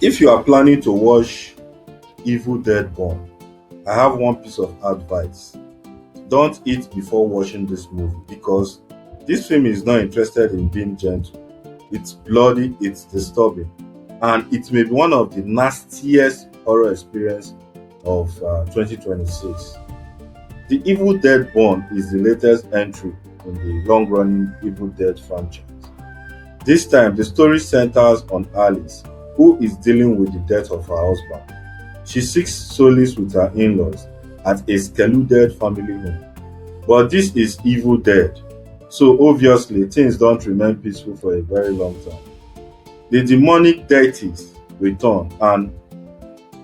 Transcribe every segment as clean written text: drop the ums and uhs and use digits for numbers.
If you are planning to watch Evil Dead Born, I have one piece of advice. Don't eat before watching this movie because this film is not interested in being gentle. It's bloody, it's disturbing, and it may be one of the nastiest horror experience of 2026. The Evil Dead Born is the latest entry in the long-running Evil Dead franchise. This time, the story centers on Alice, who is dealing with the death of her husband. She seeks solace with her in-laws at a secluded family home. But this is Evil Dead, so obviously things don't remain peaceful for a very long time. The demonic deities return, and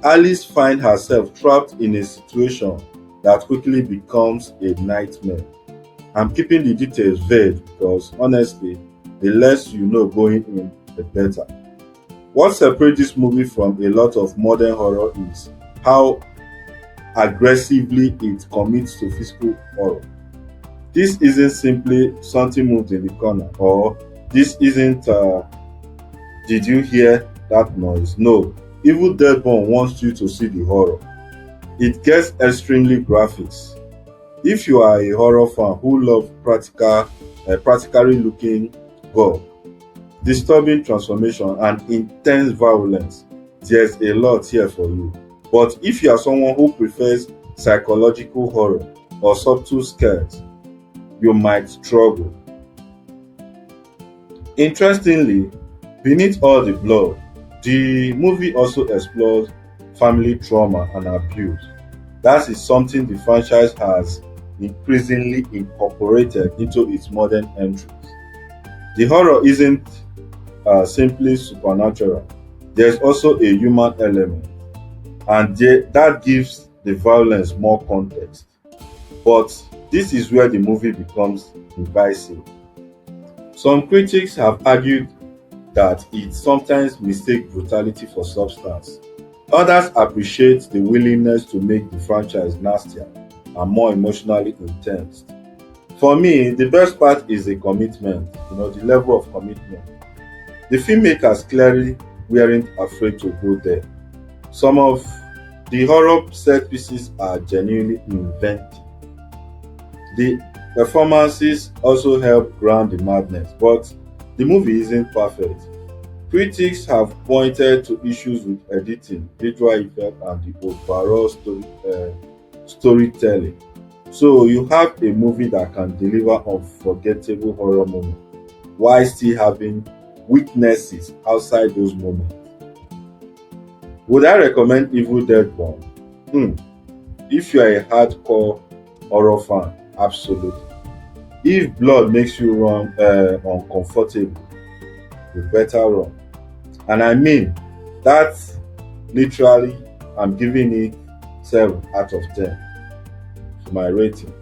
Alice finds herself trapped in a situation that quickly becomes a nightmare. I'm keeping the details vague because honestly, the less you know going in, the better. What separates this movie from a lot of modern horror is how aggressively it commits to physical horror. This isn't simply something moved in the corner, or this isn't did you hear that noise? No. Evil Dead Born wants you to see the horror. It gets extremely graphics. If you are a horror fan who loves practically looking gore, disturbing transformation, and intense violence, there's a lot here for you. But if you are someone who prefers psychological horror or subtle scares, you might struggle. Interestingly, beneath all the blood, the movie also explores family trauma and abuse. That is something the franchise has increasingly incorporated into its modern entries. The horror isn't simply supernatural, there's also a human element, and that gives the violence more context. But this is where the movie becomes divisive. Some critics have argued that it sometimes mistakes brutality for substance. Others appreciate the willingness to make the franchise nastier and more emotionally intense. For me, the best part is the commitment, the level of commitment. The filmmakers clearly weren't afraid to go there. Some of the horror set pieces are genuinely inventive. The performances also help ground the madness, but the movie isn't perfect. Critics have pointed to issues with editing, visual effects, and the overall storytelling. So you have a movie that can deliver unforgettable horror moments while still having weaknesses outside those moments. Would I recommend Evil Dead Born? Hmm. If you are a hardcore horror fan, absolutely. If blood makes you run uncomfortable, you better run. And I mean that literally. I'm giving it 7 out of 10 for my rating.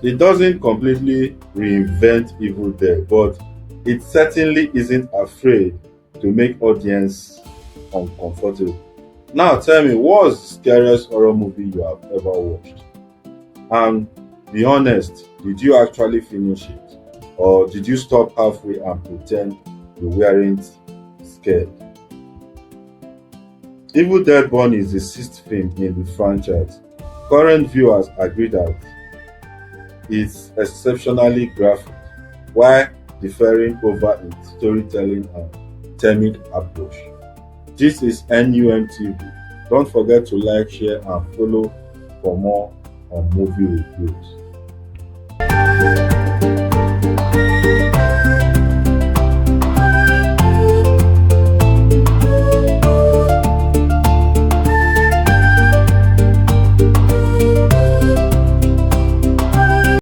It doesn't completely reinvent Evil Dead, but it certainly isn't afraid to make audience uncomfortable. Now tell me, what's the scariest horror movie you have ever watched? And be honest, did you actually finish it? Or did you stop halfway and pretend you weren't scared? Evil Dead Born is the sixth film in the franchise. Current viewers agree that it's exceptionally graphic, while differing over its storytelling and thematic approach. This is NUMTV. Don't forget to like, share, and follow for more on movie reviews.